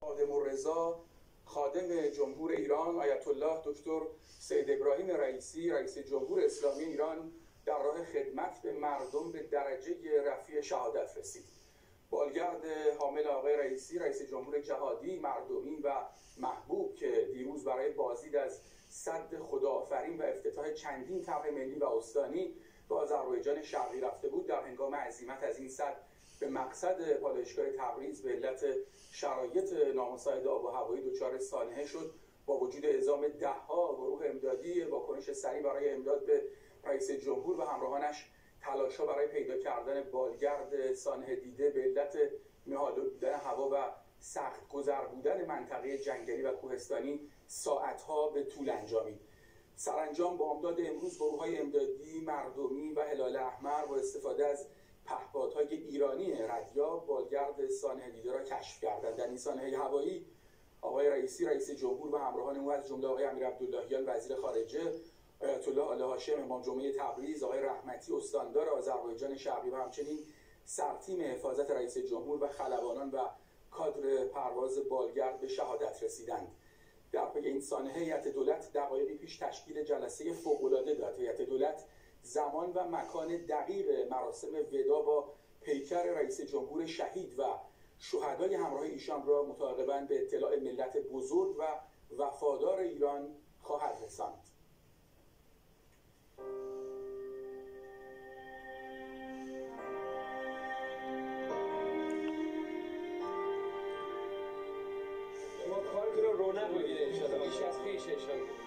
خادم الرضا خادم جمهور ایران آیت الله دکتر سید ابراهیم رئیسی رئیس جمهور اسلامی ایران در راه خدمت به مردم به درجه رفیع شهادت رسید. بالگرد حامل آقای رئیسی رئیس جمهور جهادی، مردمی و محبوب که دیروز برای بازدید از سد خداآفرین و افتتاح چندین طرح ملی و استانی به آذربایجان شرقی رفته بود، در هنگام عزیمت از این سد به مقصد پالایشگاه تبریز به علت شرایط نامساعد آب و هوایی دچار سانحه شد. با وجود اعزام ده‌ها گروه امدادی، واکنش سریع برای امداد به رئیس جمهور و همراهانش، تلاش‌ها برای پیدا کردن بالگرد سانحه دیده به علت مه‌آلود بودن هوا و سخت گذر بودن منطقه جنگلی و کوهستانی ساعت‌ها به طول انجامید. سرانجام با امداد امروز گروه‌های امدادی، مردمی و هلال احمر با استفاده از پهپادهای ایرانی ردیاب بالگرد سانحه دیده را کشف کردند. در این سانحه هوایی آقای رئیسی رئیس جمهور و همراهان او از جمله آقای امیر عبداللهیان وزیر خارجه، آیت الله آل هاشم امام جمعه تبریز، آقای رحمتی استاندار آذربایجان شرقی و همچنین سرتیم حفاظت رئیس جمهور و خلبانان و کادر پرواز بالگرد به شهادت رسیدند. در پی این سانحه هیئت دولت دقایقی پیش تشکیل جلسه فوق‌العاده داد. هیئت دولت زمان و مکان دقیق مراسم وداع با پیکر رئیس جمهور شهید و شهدای همراه ایشان را متعاقباً به اطلاع ملت بزرگ و وفادار ایران خواهد رساند. شما کارتون رو رونق بگیره انشاءالله، بیش از پیش انشاءالله.